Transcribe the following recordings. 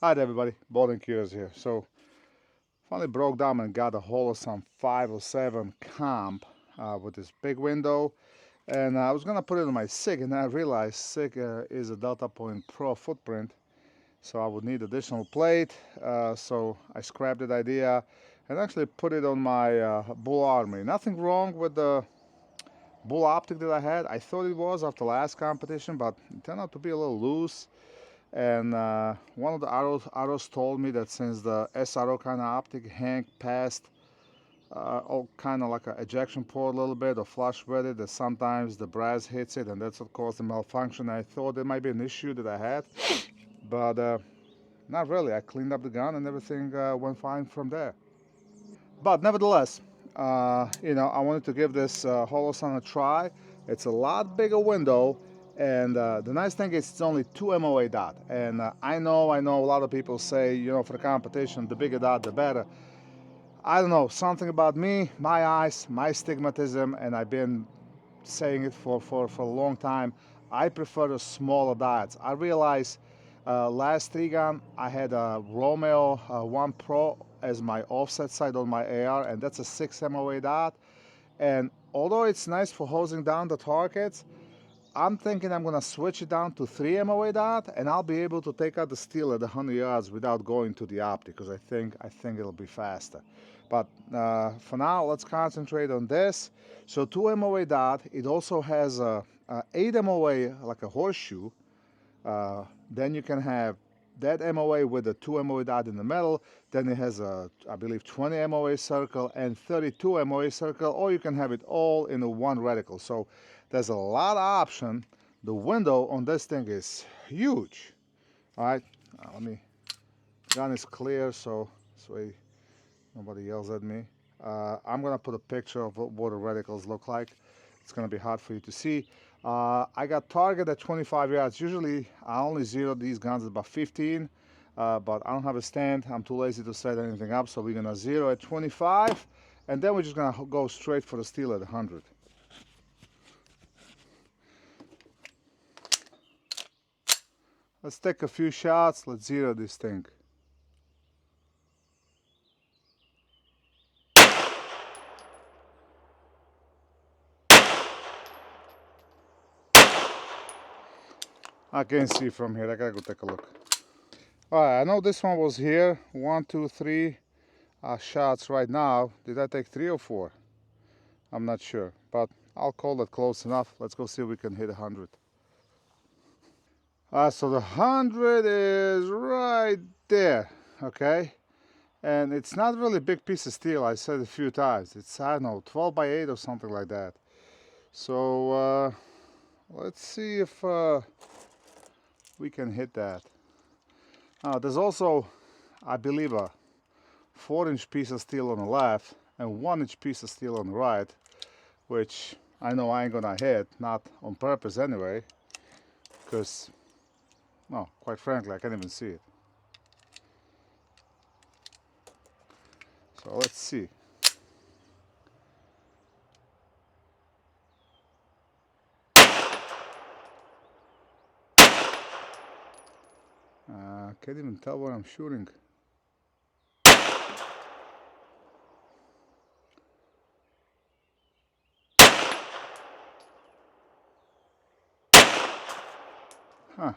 Hi there, everybody, Bald&curious here. So finally broke down and got a Holosun 507 comp with this big window, and I was gonna put it on my SIG, and I realized SIG is a Delta Point Pro footprint, so I would need additional plate. So I scrapped that idea and actually put it on my Bull Armory. Nothing wrong with the Bull Optic that I had. I thought it was after last competition, but it turned out to be a little loose. And one of the arrows told me that since the SRO kind of optic hang past all kind of like an ejection port a little bit or flush with it, that sometimes the brass hits it and that's what caused the malfunction. I thought there might be an issue that I had, but not really. I cleaned up the gun and everything went fine from there. But nevertheless, I wanted to give this Holosun a try. It's a lot bigger window, and the nice thing is it's only 2 MOA dot. And I know a lot of people say, for the competition, the bigger dot, the better. I don't know, something about me, my eyes, my stigmatism, and I've been saying it for a long time. I prefer the smaller dots. I realize last 3 gun I had a Romeo 1 Pro as my offset sight on my AR, and that's a 6 MOA dot. And although it's nice for hosing down the targets, I'm thinking I'm gonna switch it down to 3 MOA dot, and I'll be able to take out the steel at 100 yards without going to the optic, because I think it'll be faster. But for now, let's concentrate on this. So 2 MOA dot. It also has a 8 MOA, like a horseshoe. Then you can have that MOA with a 2 MOA dot in the middle. Then it has a, I believe, 20 MOA circle and 32 MOA circle, or you can have it all in a one reticle. So there's a lot of option. The window on this thing is huge. All right, let me, gun is clear, so nobody yells at me. I'm gonna put a picture of what the reticles look like. It's gonna be hard for you to see. I got target at 25 yards. Usually I only zero these guns at about 15, but I don't have a stand. I'm too lazy to set anything up, so we're gonna zero at 25, and then we're just gonna go straight for the steel at 100. Let's take a few shots. Let's zero this thing. I can't see from here. I gotta go take a look. All right, I know this one was here. 1, 2, 3 shots right now. Did I take 3 or 4? I'm not sure, but I'll call it close enough. Let's go see if we can hit 100. So the 100 is right there, okay? And it's not really a big piece of steel. I said a few times. It's, I don't know, 12 by 8 or something like that. So let's see if we can hit that. There's also, I believe, a 4-inch piece of steel on the left and 1-inch piece of steel on the right, which I know I ain't gonna hit, not on purpose anyway, because, no, quite frankly, I can't even see it. So let's see. Can't even tell what I'm shooting. Huh.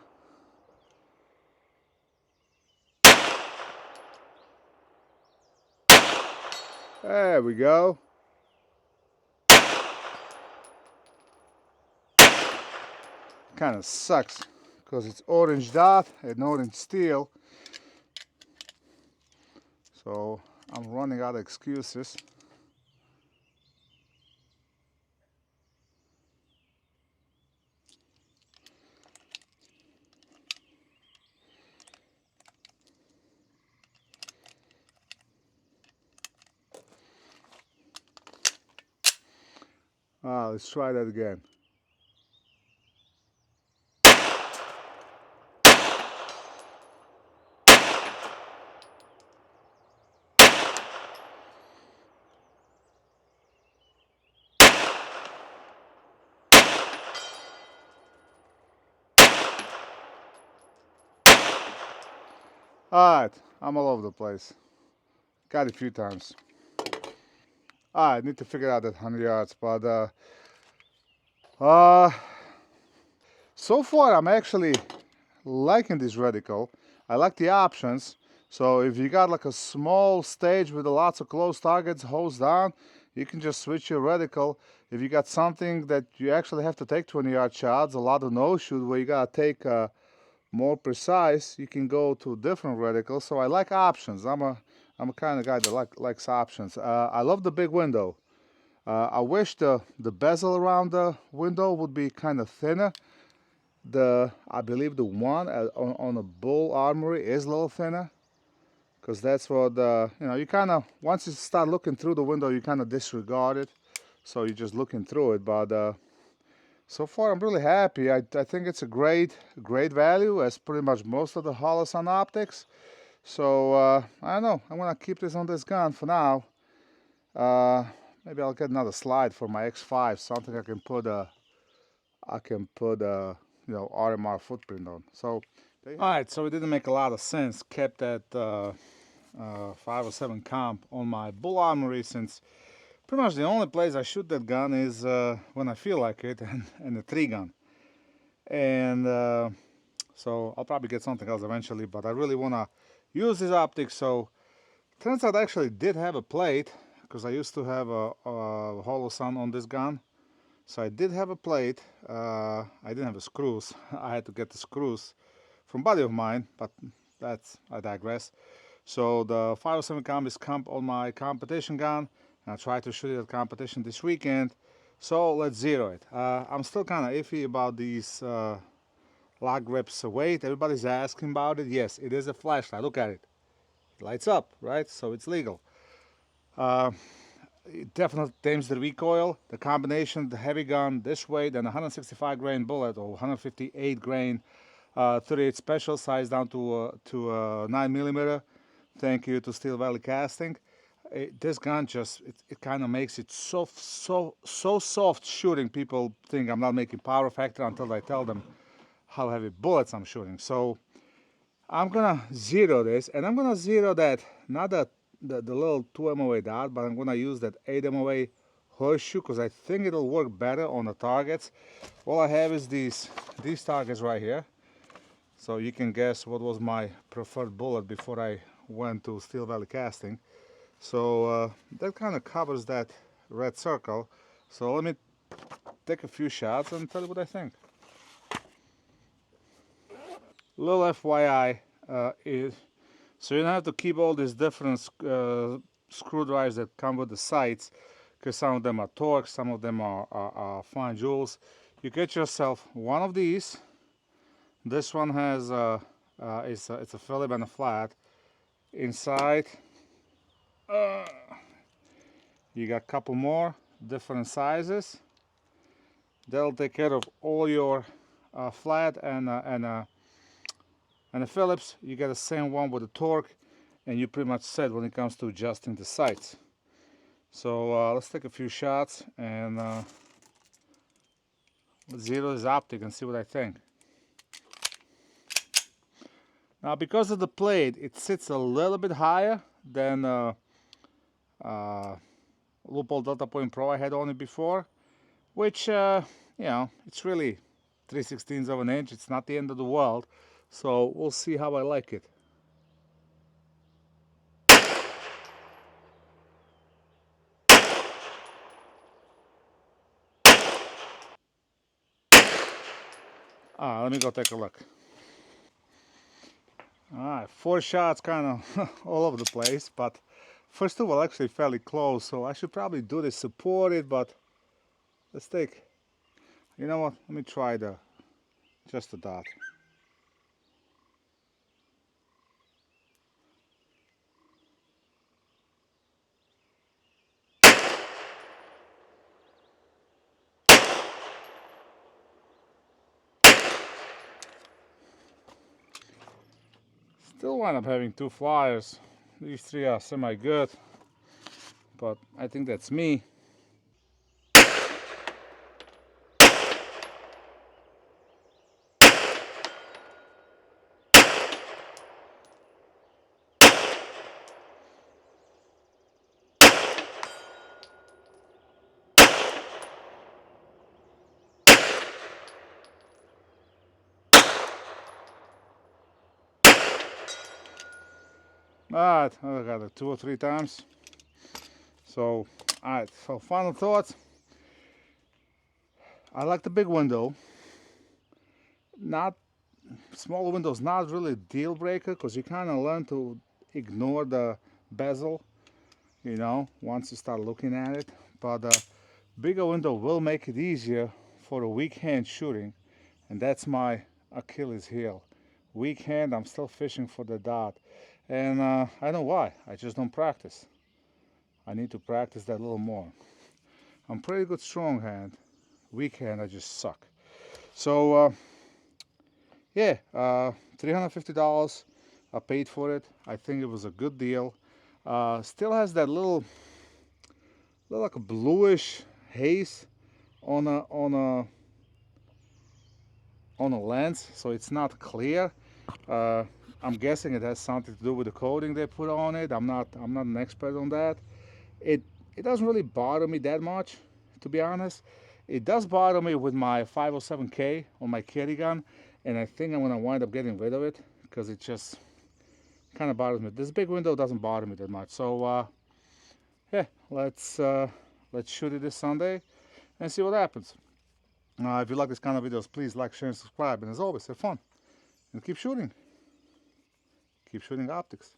There we go. Kind of sucks because it's orange dot and orange steel. So I'm running out of excuses. Let's try that again. Alright, I'm all over the place. Got it a few times. I need to figure out that 100 yards, but so far I'm actually liking this reticle. I like the options. So if you got like a small stage with lots of close targets, hose down, you can just switch your reticle. If you got something that you actually have to take 20-yard shots, a lot of no-shoot where you gotta take more precise, you can go to different reticles. So I like options. I'm a kind of guy that likes options. I love the big window. I wish the bezel around the window would be kind of thinner. I believe the one on the Bull Armory is a little thinner, because that's what you kind of, once you start looking through the window, you kind of disregard it, so you're just looking through it. But so far I'm really happy. I think it's a great value, as pretty much most of the Holosun optics. So I don't know, I'm gonna keep this on this gun for now. Maybe I'll get another slide for my X5, something I can put RMR footprint on. So alright, so it didn't make a lot of sense kept that 507 comp on my Bull Armory, since pretty much the only place I shoot that gun is when I feel like it, and the 3-gun. And so I'll probably get something else eventually, but I really want to use this optic. So turns out I actually did have a plate, because I used to have a Holosun on this gun. So I did have a plate. I didn't have the screws. I had to get the screws from a buddy of mine, but I digress. So the 507 comp is comp on my competition gun, and I try to shoot it at competition this weekend. So let's zero it. I'm still kind of iffy about these lock grips weight. Everybody's asking about it. Yes, it is a flashlight. Look at it. It lights up, right? So it's legal. It definitely tames the recoil. The combination, the heavy gun this way, then a 165 grain bullet, or 158 grain 38 special size down to 9mm. Thank you to Steel Valley Casting. This gun just, it kind of makes it so soft shooting. People think I'm not making power factor until I tell them how heavy bullets I'm shooting. So I'm gonna zero this, and I'm gonna zero that, not the little 2 MOA dot, but I'm gonna use that 8 MOA horseshoe, because I think it'll work better on the targets. All I have is these targets right here. So you can guess what was my preferred bullet before I went to Steel Valley Casting. So that kind of covers that red circle. So let me take a few shots and tell you what I think. Little FYI is, so you don't have to keep all these different screwdrivers that come with the sights, because some of them are Torx, some of them are fine jewels. You get yourself one of these. This one has it's a Philip and a flat. Inside you got a couple more different sizes. That'll take care of all your flat and a Phillips. You get the same one with the Torx, and you pretty much set when it comes to adjusting the sights. So let's take a few shots and let's zero this optic and see what I think. Now, because of the plate, it sits a little bit higher than Loophole Delta Point Pro I had on it before, which it's really 3/16 of an inch. It's not the end of the world, so we'll see how I like it. Let me go take a look. Alright, 4 shots, kind of all over the place, but first two were actually fairly close, so I should probably do this supported, but let's take, you know what, let me try just a dot. Still wind up having 2 flyers. These 3 are semi-good, but I think that's me. Alright, I got it 2 or 3 times. So, alright, so final thoughts. I like the big window. Not smaller windows, not really a deal breaker, because you kind of learn to ignore the bezel, you know, once you start looking at it. But the bigger window will make it easier for a weak hand shooting, and that's my Achilles heel. Weak hand, I'm still fishing for the dot, and I don't know why. I just don't practice. I need to practice that a little more. I'm pretty good strong hand. Weak hand, I just suck. So yeah, $350. I paid for it. I think it was a good deal. Still has that little like a bluish haze on a lens, so it's not clear. I'm guessing it has something to do with the coating they put on it. I'm not an expert on that. It doesn't really bother me that much, to be honest. It does bother me with my 507c on my carry gun, and I think I'm gonna wind up getting rid of it because it just kind of bothers me. This big window doesn't bother me that much. So yeah, let's shoot it this Sunday and see what happens. If you like this kind of videos, please like, share, and subscribe. And as always, have fun and keep shooting. Keep shooting optics.